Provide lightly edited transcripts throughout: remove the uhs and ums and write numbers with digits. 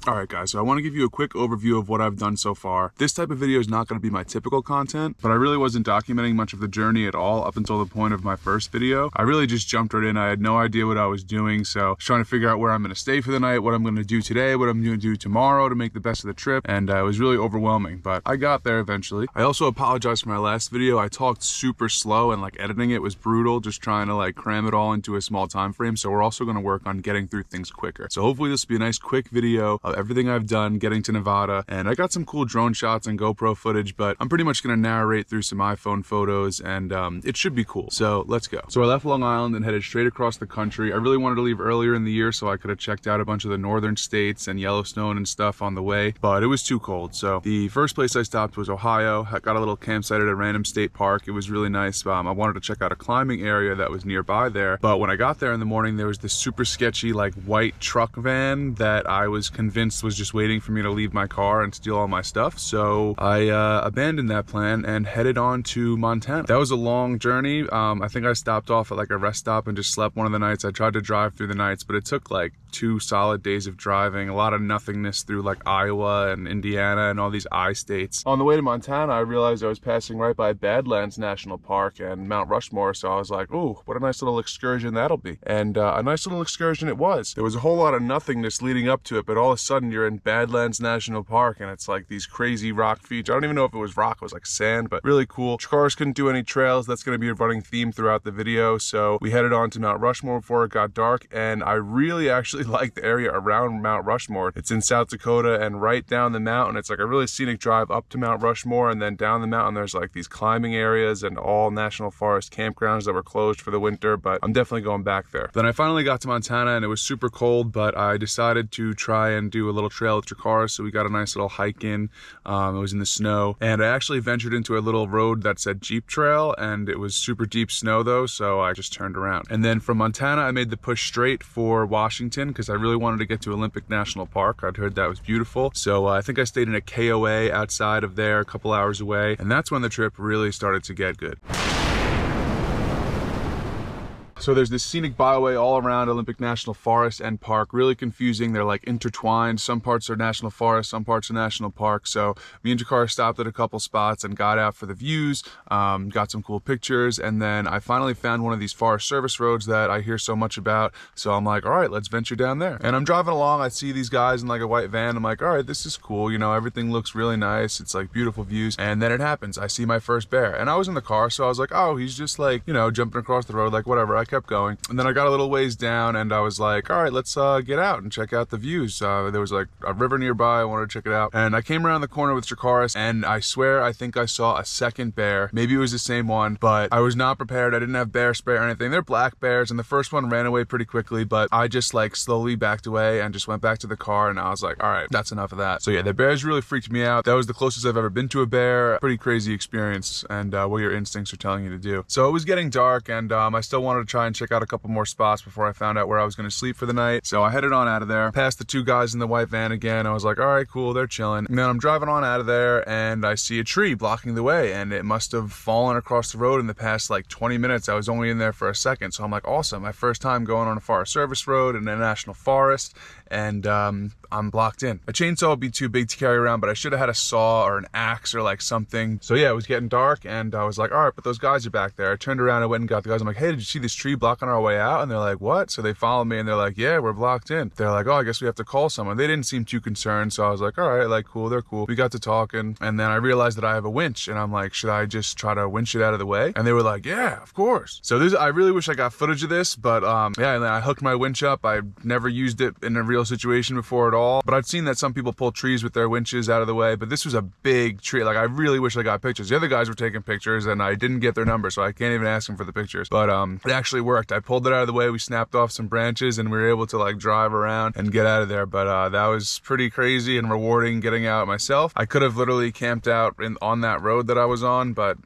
Alright guys, so I want to give you a quick overview of what I've done so far. This type of video is not going to be my typical content, but I really wasn't documenting much of the journey at all up until the point of my first video. I really just jumped right in. I had no idea what I was doing, so I was trying to figure out where I'm going to stay for the night, what I'm going to do today, what I'm going to do tomorrow to make the best of the trip, and it was really overwhelming, but I got there eventually. I also apologize for my last video. I talked super slow and like editing it was brutal, just trying to like cram it all into a small time frame, so we're also going to work on getting through things quicker. So hopefully this will be a nice quick video of everything I've done getting to Nevada, and I got some cool drone shots and GoPro footage, but I'm pretty much going to narrate through some iPhone photos, and it should be cool. So let's go. So I left Long Island and headed straight across the country. I really wanted to leave earlier in the year so I could have checked out a bunch of the northern states and Yellowstone and stuff on the way, but it was too cold. So the first place I stopped was Ohio. I got a little campsite at a random state park. It was really nice. I wanted to check out a climbing area that was nearby there, but when I got there in the morning, there was this super sketchy like white truck van that I was convinced was just waiting for me to leave my car and steal all my stuff. So I abandoned that plan and headed on to Montana. That was a long journey. I think I stopped off at like a rest stop and just slept one of the nights. I tried to drive through the nights, but it took like 2 solid days of driving, a lot of nothingness through like Iowa and Indiana and all these I states. On the way to Montana, I realized I was passing right by Badlands National Park and Mount Rushmore, so I was like, ooh, what a nice little excursion that'll be. And a nice little excursion it was. There was a whole lot of nothingness leading up to it, but all of a sudden you're in Badlands National Park and it's like these crazy rock features. I don't even know if it was rock, it was like sand, but really cool. Cars couldn't do any trails. That's going to be a running theme throughout the video. So we headed on to Mount Rushmore before it got dark, and I really actually like the area around Mount Rushmore. It's in South Dakota, and right down the mountain, it's like a really scenic drive up to Mount Rushmore, and then down the mountain there's like these climbing areas and all national forest campgrounds that were closed for the winter, but I'm definitely going back there. Then I finally got to Montana and it was super cold, but I decided to try and do a little trail with your car, so we got a nice little hike in. It was in the snow, and I actually ventured into a little road that said Jeep Trail, and it was super deep snow though, so I just turned around. And then from Montana I made the push straight for Washington because I really wanted to get to Olympic National Park. I'd heard that was beautiful, so I think I stayed in a KOA outside of there a couple hours away, and that's when the trip really started to get good. So there's this scenic byway all around Olympic National Forest and Park, really confusing. They're like intertwined. Some parts are national forest, some parts are national park. So me and Jakar stopped at a couple spots and got out for the views, got some cool pictures, and then I finally found one of these Forest Service roads that I hear so much about. So I'm like, all right, let's venture down there. And I'm driving along, I see these guys in like a white van. I'm like, all right, this is cool. You know, everything looks really nice. It's like beautiful views. And then it happens. I see my first bear, and I was in the car, so I was like, oh, he's just like, you know, jumping across the road, like whatever. I kept going, and then I got a little ways down and I was like, all right, let's get out and check out the views. There was like a river nearby. I wanted to check it out, and I came around the corner with Jakaris, and I swear I think I saw a second bear. Maybe it was the same one, but I was not prepared. I didn't have bear spray or anything. They're black bears, and the first one ran away pretty quickly, but I just like slowly backed away and just went back to the car, and I was like, all right, that's enough of that. So yeah, the bears really freaked me out. That was the closest I've ever been to a bear. Pretty crazy experience, and what your instincts are telling you to do. So it was getting dark, and I still wanted to try and check out a couple more spots before I found out where I was going to sleep for the night. So I headed on out of there, past the 2 guys in the white van again. I was like, all right, cool, they're chilling. And then I'm driving on out of there, and I see a tree blocking the way, and it must have fallen across the road in the past like 20 minutes. I was only in there for a second, so I'm like, awesome, my first time going on a Forest Service road in a national forest, and I'm blocked in. A chainsaw would be too big to carry around, but I should have had a saw or an axe or like something. So yeah, it was getting dark, and I was like, all right, but those guys are back there. I turned around and went and got the guys. I'm like, hey, did you see this tree blocking our way out? And they're like, what? So they followed me, and they're like, yeah, we're blocked in. They're like, oh, I guess we have to call someone. They didn't seem too concerned, so I was like, all right, like, cool, they're cool. We got to talking, and then I realized that I have a winch, and I'm like, should I just try to winch it out of the way? And they were like, yeah, of course. So I really wish I got footage of this, but yeah, and then I hooked my winch up. I've never used it in a real situation before at all, but I've seen that some people pull trees with their winches out of the way, but this was a big tree. Like, I really wish I got pictures. The other guys were taking pictures, and I didn't get their number, so I can't even ask them for the pictures, but it actually worked. I pulled it out of the way, we snapped off some branches, and we were able to like drive around and get out of there. But that was pretty crazy and rewarding getting out myself. I could have literally camped out on that road that I was on, but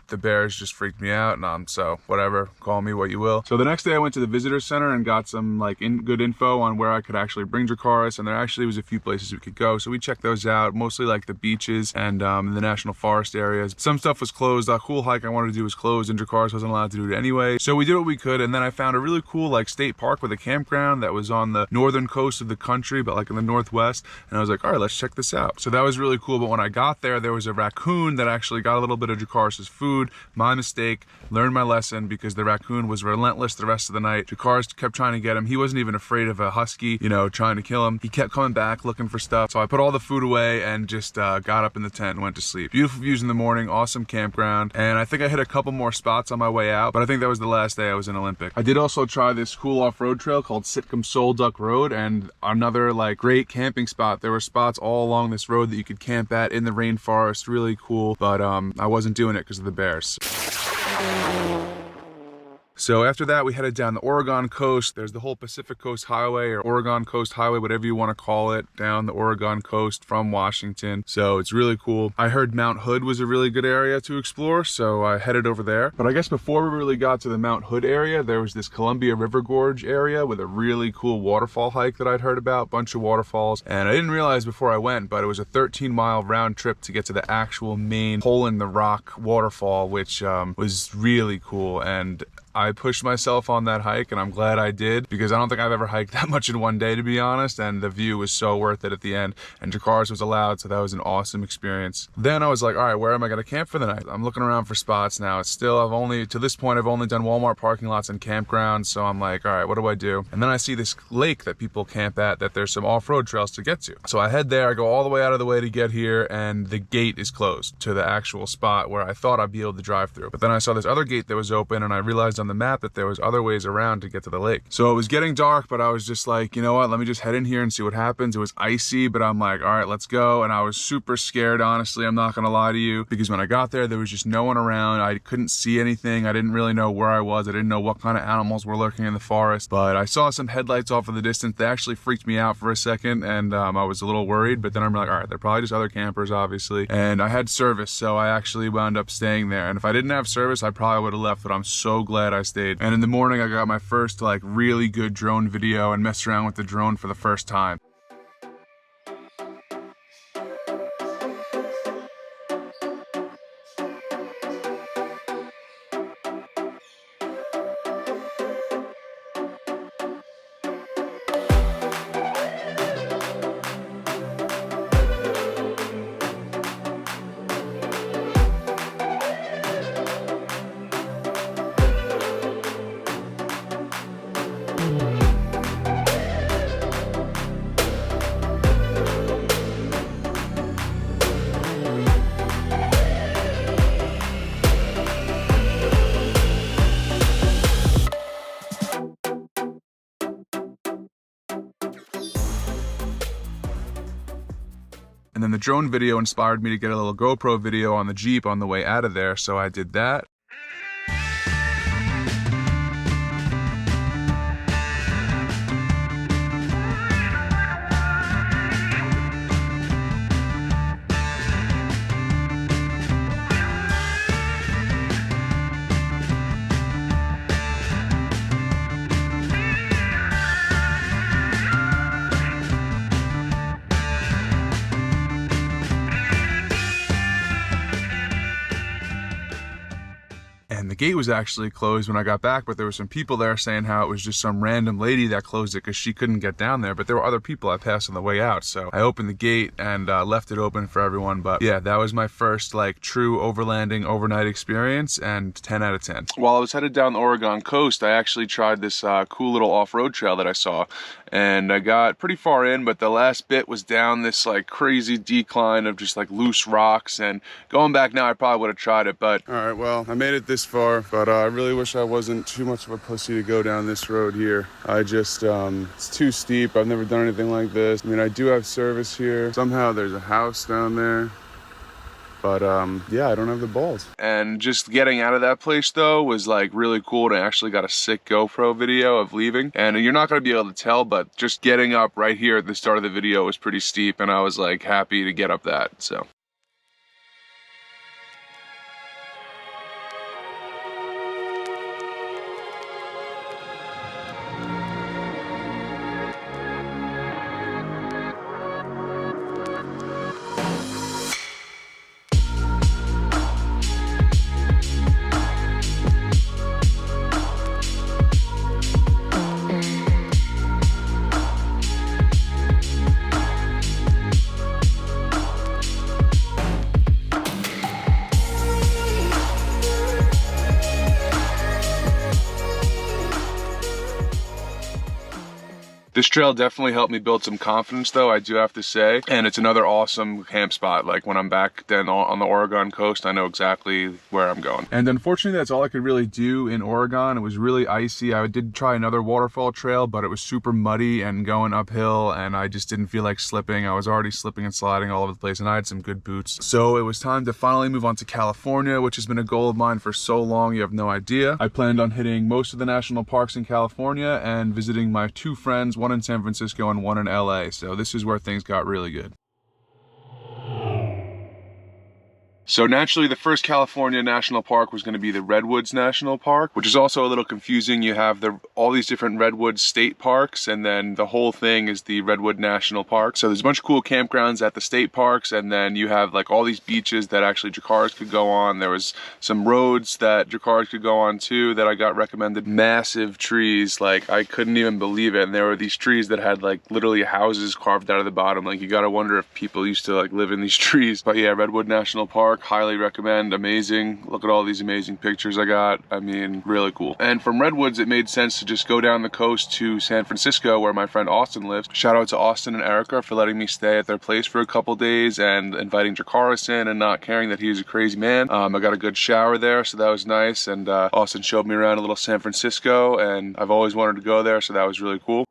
the bears just freaked me out, and so whatever, call me what you will. So the next day I went to the visitor center and got some like good info on where I could actually could bring Dracarys, and there actually was a few places we could go. So we checked those out, mostly like the beaches and the national forest areas. Some stuff was closed. A cool hike I wanted to do was closed, and Dracarys wasn't allowed to do it anyway. So we did what we could, and then I found a really cool like state park with a campground that was on the northern coast of the country, but like in the northwest. And I was like, all right, let's check this out. So that was really cool. But when I got there was a raccoon that actually got a little bit of Dracarys' food. My mistake. Learned my lesson, because the raccoon was relentless the rest of the night. Dracarys kept trying to get him. He wasn't even afraid of a husky, you know, trying to kill him. He kept coming back looking for stuff. So I put all the food away and just got up in the tent and went to sleep. Beautiful views in the morning, awesome campground. And I think I hit a couple more spots on my way out, but I think that was the last day I was in Olympic. I did also try this cool off-road trail called Sitcom Soul Duck Road, and another like great camping spot. There were spots all along this road that you could camp at in the rainforest, really cool, but I wasn't doing it because of the bears. So after that, we headed down the Oregon coast. There's the whole Pacific Coast Highway, or Oregon Coast Highway, whatever you want to call it, down the Oregon coast from Washington. So it's really cool. I heard Mount Hood was a really good area to explore, so I headed over there. But I guess before we really got to the Mount Hood area, there was this Columbia River Gorge area with a really cool waterfall hike that I'd heard about, bunch of waterfalls. And I didn't realize before I went, but it was a 13-mile round trip to get to the actual main hole in the rock waterfall, which was really cool. And I pushed myself on that hike, and I'm glad I did, because I don't think I've ever hiked that much in one day, to be honest, and the view was so worth it at the end, and Dracarys was allowed, so that was an awesome experience. Then I was like, all right, where am I going to camp for the night? I'm looking around for spots now. It's still, to this point, I've only done Walmart parking lots and campgrounds, so I'm like, all right, what do I do? And then I see this lake that people camp at, that there's some off-road trails to get to. So I head there, I go all the way out of the way to get here, and the gate is closed to the actual spot where I thought I'd be able to drive through. But then I saw this other gate that was open, and I realized on the map that there was other ways around to get to the lake. So it was getting dark, but I was just like, you know what, let me just head in here and see what happens. It was icy, but I'm like, all right, let's go. And I was super scared, honestly, I'm not gonna lie to you, because when I got there was just no one around. I couldn't see anything. I didn't really know where I was. I didn't know what kind of animals were lurking in the forest, but I saw some headlights off in the distance. They actually freaked me out for a second, and I was a little worried, but then I'm like, all right, they're probably just other campers, obviously. And I had service, so I actually wound up staying there. And if I didn't have service, I probably would have left, but I'm so glad I stayed. And in the morning, I got my first like really good drone video and messed around with the drone for the first time. And then the drone video inspired me to get a little GoPro video on the Jeep on the way out of there, so I did that. And the gate was actually closed when I got back, but there were some people there saying how it was just some random lady that closed it because she couldn't get down there, but there were other people I passed on the way out. So I opened the gate and left it open for everyone. But yeah, that was my first like true overlanding overnight experience, and 10 out of 10. While I was headed down the Oregon coast, I actually tried this cool little off-road trail that I saw, and I got pretty far in, but the last bit was down this like crazy decline of just like loose rocks, and going back now I probably would have tried it. But all right, well, I made it this far, but I really wish I wasn't too much of a pussy to go down this road here. I just it's too steep. I've never done anything like this. I mean, I do have service here. Somehow there's a house down there, but yeah, I don't have the balls. And just getting out of that place though was like really cool. I actually got a sick GoPro video of leaving, and you're not going to be able to tell, but just getting up right here at the start of the video was pretty steep, and I was like happy to get up that. So This trail definitely helped me build some confidence though, I do have to say. And it's another awesome camp spot. Like when I'm back then on the Oregon coast, I know exactly where I'm going. And unfortunately, that's all I could really do in Oregon. It was really icy. I did try another waterfall trail, but it was super muddy and going uphill, and I just didn't feel like slipping. I was already slipping and sliding all over the place, and I had some good boots. So it was time to finally move on to California, which has been a goal of mine for so long, you have no idea. I planned on hitting most of the national parks in California and visiting my two friends, one in San Francisco and one in LA. So this is where things got really good. So naturally, the first California national park was going to be the Redwoods National Park, which is also a little confusing. You have all these different Redwoods state parks, and then the whole thing is the Redwood National Park. So there's a bunch of cool campgrounds at the state parks, and then you have like all these beaches that actually Jacars could go on. There was some roads that Jacars could go on too that I got recommended. Massive trees, like I couldn't even believe it. And there were these trees that had like literally houses carved out of the bottom. Like you gotta wonder if people used to like live in these trees. But yeah, Redwood National Park, highly recommend. Amazing. Look at all these amazing pictures I got. I mean, really cool. And from Redwoods, it made sense to just go down the coast to San Francisco, where my friend Austin lives. Shout out to Austin and Erica for letting me stay at their place for a couple days and inviting Jakaris in and not caring that he was a crazy man. I got a good shower there, so that was nice. And Austin showed me around a little San Francisco, and I've always wanted to go there, so that was really cool.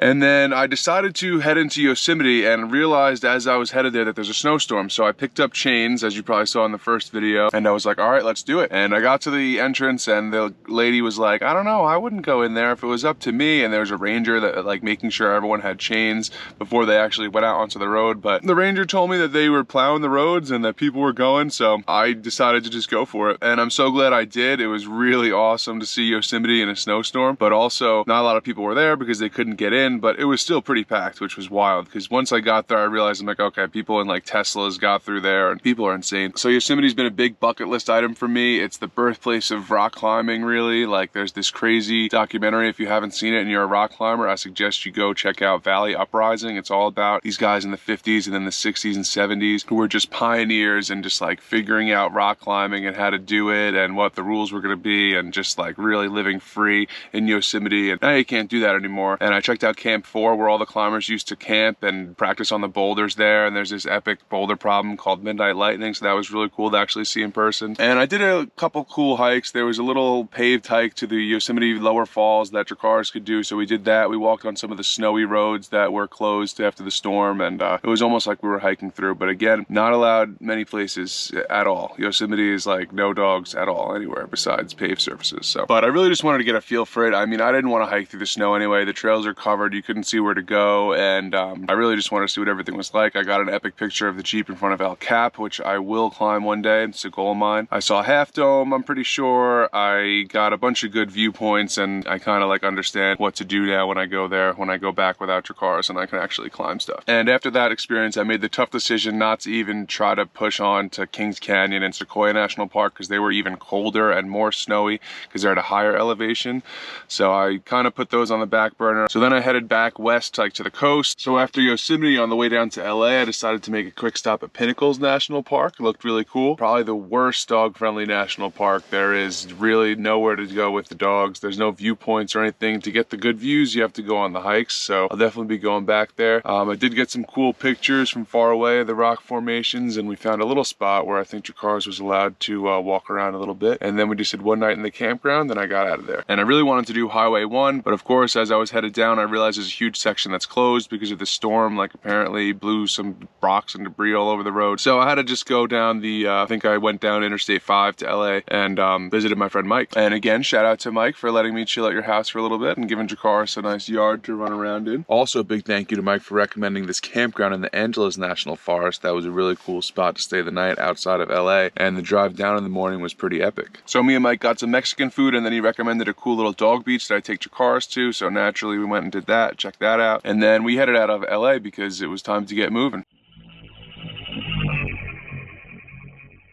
And then I decided to head into Yosemite and realized as I was headed there that there's a snowstorm. So I picked up chains, as you probably saw in the first video, and I was like, all right, let's do it. And I got to the entrance and the lady was like, I don't know, I wouldn't go in there if it was up to me. And there was a ranger that like making sure everyone had chains before they actually went out onto the road. But the ranger told me that they were plowing the roads and that people were going. So I decided to just go for it. And I'm so glad I did. It was really awesome to see Yosemite in a snowstorm, but also not a lot of people were there because they couldn't get in. But it was still pretty packed, which was wild because once I got there, I realized I'm like, okay, people in like Teslas got through there and people are insane. So Yosemite's been a big bucket list item for me. It's the birthplace of rock climbing, really. Like there's this crazy documentary. If you haven't seen it and you're a rock climber, I suggest you go check out Valley Uprising. It's all about these guys in the 50s and then the 60s and 70s who were just pioneers and just like figuring out rock climbing and how to do it and what the rules were going to be and just like really living free in Yosemite. And now you can't do that anymore. And I checked out Camp 4, where all the climbers used to camp and practice on the boulders there, and there's this epic boulder problem called Midnight Lightning, so that was really cool to actually see in person. And I did a couple cool hikes. There was a little paved hike to the Yosemite Lower Falls that Jacars could do, so we did that. We walked on some of the snowy roads that were closed after the storm, and it was almost like we were hiking through, but again, not allowed many places at all. Yosemite is like no dogs at all anywhere besides paved surfaces. So, but I really just wanted to get a feel for it. I mean, I didn't want to hike through the snow anyway. The trails are covered. You couldn't see where to go, and I really just wanted to see what everything was like. I got an epic picture of the Jeep in front of El Cap, which I will climb one day. It's a goal of mine. I saw Half Dome, I'm pretty sure. I got a bunch of good viewpoints, and I kind of like understand what to do now when I go there, when I go back without your cars, and I can actually climb stuff. And after that experience, I made the tough decision not to even try to push on to Kings Canyon and Sequoia National Park because they were even colder and more snowy because they're at a higher elevation. So I kind of put those on the back burner. So then I headed back west, like to the coast. So after Yosemite, on the way down to LA, I decided to make a quick stop at Pinnacles National Park. It looked really cool. Probably the worst dog-friendly national park. There is really nowhere to go with the dogs. There's no viewpoints or anything. To get the good views, you have to go on the hikes. So I'll definitely be going back there. I did get some cool pictures from far away of the rock formations, and we found a little spot where I think Jacars was allowed to walk around a little bit. And then we just did one night in the campground, then I got out of there. And I really wanted to do Highway 1, but of course, as I was headed down, I realized there's a huge section that's closed because of the storm. Like apparently blew some rocks and debris all over the road. So I had to just go down the, I think I went down Interstate 5 to LA and visited my friend Mike. And again, shout out to Mike for letting me chill at your house for a little bit and giving Jakaris a nice yard to run around in. Also a big thank you to Mike for recommending this campground in the Angeles National Forest. That was a really cool spot to stay the night outside of LA, and the drive down in the morning was pretty epic. So me and Mike got some Mexican food, and then he recommended a cool little dog beach that I take Jakaris to, so naturally we went and did that, checked that out, and then we headed out of LA because it was time to get moving.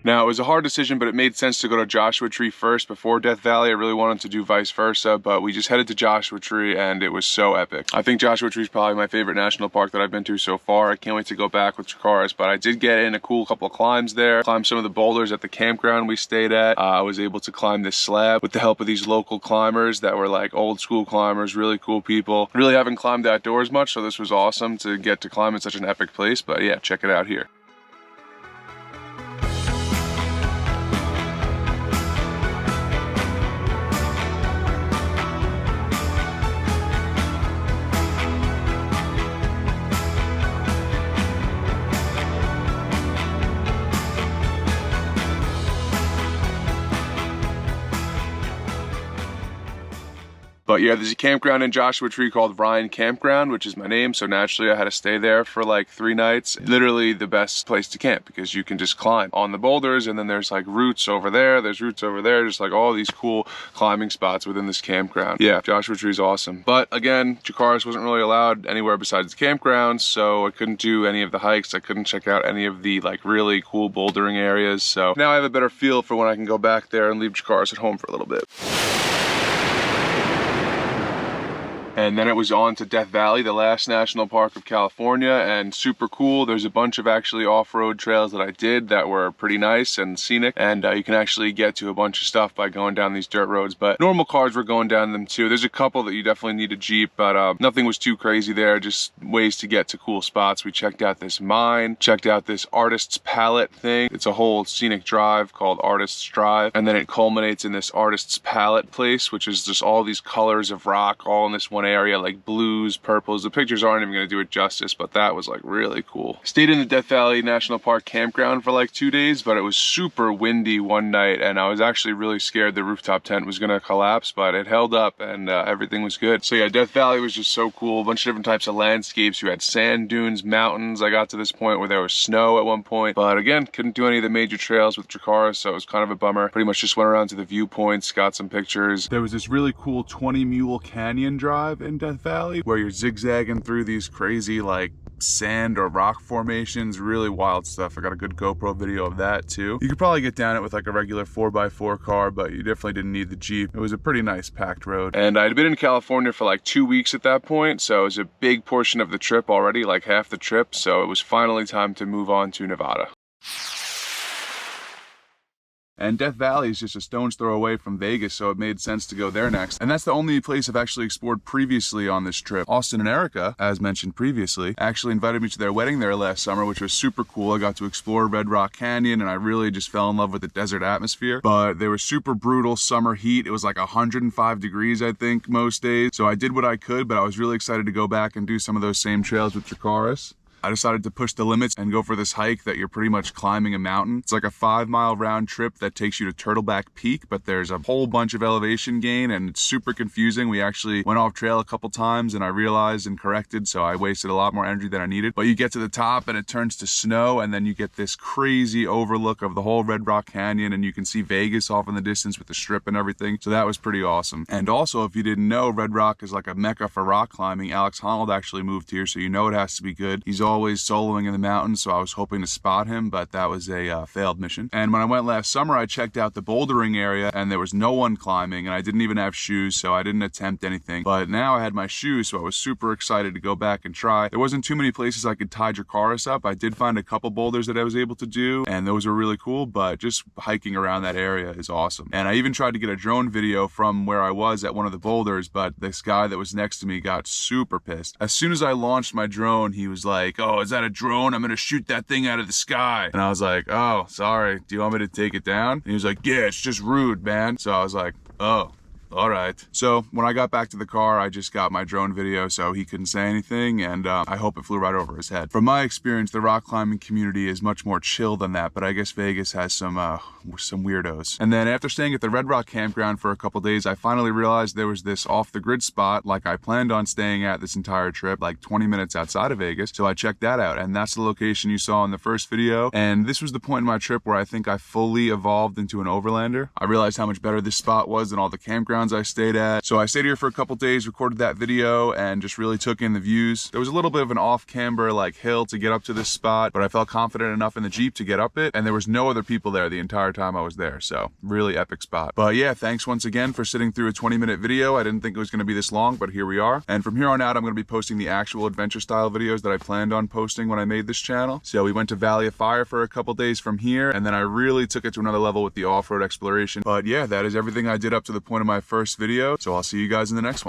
Now, it was a hard decision, but it made sense to go to Joshua Tree first before Death Valley. I really wanted to do vice versa, but we just headed to Joshua Tree and it was so epic. I think Joshua Tree is probably my favorite national park that I've been to so far. I can't wait to go back with Chikaris, but I did get in a cool couple of climbs there. Climbed some of the boulders at the campground we stayed at. I was able to climb this slab with the help of these local climbers that were like old school climbers, really cool people. Really haven't climbed outdoors much, so this was awesome to get to climb in such an epic place, but yeah, check it out here. But yeah, there's a campground in Joshua Tree called Ryan Campground, which is my name, so naturally I had to stay there for like 3 nights. Literally the best place to camp because you can just climb on the boulders, and then there's like roots over there, there's roots over there, just like all these cool climbing spots within this campground. Yeah, Joshua Tree is awesome. But again, Chikaris wasn't really allowed anywhere besides the campground, so I couldn't do any of the hikes. I couldn't check out any of the like really cool bouldering areas. So now I have a better feel for when I can go back there and leave Chikaris at home for a little bit. And then it was on to Death Valley, the last national park of California, and super cool. There's a bunch of actually off-road trails that I did that were pretty nice and scenic, and you can actually get to a bunch of stuff by going down these dirt roads, but normal cars were going down them too. There's a couple that you definitely need a Jeep, but nothing was too crazy there, just ways to get to cool spots. We checked out this mine, checked out this Artist's Palette thing. It's a whole scenic drive called Artist's Drive, and then it culminates in this Artist's Palette place, which is just all these colors of rock all in this one area, like blues, purples. The pictures aren't even going to do it justice, but that was like really cool. Stayed in the Death Valley National Park campground for like 2 days, but it was super windy one night, and I was actually really scared the rooftop tent was going to collapse, but it held up and everything was good. So yeah, Death Valley was just so cool. A bunch of different types of landscapes. You had sand dunes, mountains. I got to this point where there was snow at one point, but again, couldn't do any of the major trails with Chikaris, so it was kind of a bummer. Pretty much just went around to the viewpoints, got some pictures. There was this really cool 20 Mule Canyon drive in Death Valley where you're zigzagging through these crazy like sand or rock formations, really wild stuff. I got a good GoPro video of that too. You could probably get down it with like a regular 4x4 car, but you definitely didn't need the Jeep. It was a pretty nice packed road. And I'd been in California for like 2 weeks at that point, so it was a big portion of the trip already, like half the trip, so it was finally time to move on to Nevada. And Death Valley is just a stone's throw away from Vegas, so it made sense to go there next. And that's the only place I've actually explored previously on this trip. Austin and Erica, as mentioned previously, actually invited me to their wedding there last summer, which was super cool. I got to explore Red Rock Canyon, and I really just fell in love with the desert atmosphere. But there was super brutal summer heat. It was like 105 degrees, I think, most days. So I did what I could, but I was really excited to go back and do some of those same trails with Chikaris. I decided to push the limits and go for this hike that you're pretty much climbing a mountain. It's like a 5-mile round trip that takes you to Turtleback Peak, but there's a whole bunch of elevation gain and it's super confusing. We actually went off trail a couple times and I realized and corrected, so I wasted a lot more energy than I needed. But you get to the top and it turns to snow, and then you get this crazy overlook of the whole Red Rock Canyon, and you can see Vegas off in the distance with the strip and everything. So that was pretty awesome. And also, if you didn't know, Red Rock is like a mecca for rock climbing. Alex Honnold actually moved here, so you know it has to be good. He's always soloing in the mountains, so I was hoping to spot him, but that was a failed mission. And when I went last summer, I checked out the bouldering area and there was no one climbing, and I didn't even have shoes, so I didn't attempt anything. But now I had my shoes, so I was super excited to go back and try. There wasn't too many places I could tie Chikaris up. I did find a couple boulders that I was able to do, and those were really cool, but just hiking around that area is awesome. And I even tried to get a drone video from where I was at one of the boulders, but this guy that was next to me got super pissed. As soon as I launched my drone, he was like, "Oh, is that a drone? I'm gonna shoot that thing out of the sky." And I was like, "Oh, sorry, do you want me to take it down?" And he was like, "Yeah, it's just rude, man." So I was like, "Oh, all right." So when I got back to the car, I just got my drone video so he couldn't say anything, and I hope it flew right over his head. From my experience, the rock climbing community is much more chill than that, but I guess Vegas has some weirdos. And then after staying at the Red Rock campground for a couple days, I finally realized there was this off-the-grid spot like I planned on staying at this entire trip, like 20 minutes outside of Vegas. So I checked that out, and that's the location you saw in the first video. And this was the point in my trip where I think I fully evolved into an overlander. I realized how much better this spot was than all the campground campgrounds I stayed at. So I stayed here for a couple days, recorded that video, and just really took in the views. There was a little bit of an off-camber like hill to get up to this spot, but I felt confident enough in the Jeep to get up it, and there was no other people there the entire time I was there, so really epic spot. But yeah, thanks once again for sitting through a 20-minute video. I didn't think it was going to be this long, but here we are. And from here on out, I'm going to be posting the actual adventure style videos that I planned on posting when I made this channel. So we went to Valley of Fire for a couple days from here, and then I really took it to another level with the off-road exploration. But yeah, that is everything I did up to the point of my first video, so I'll see you guys in the next one.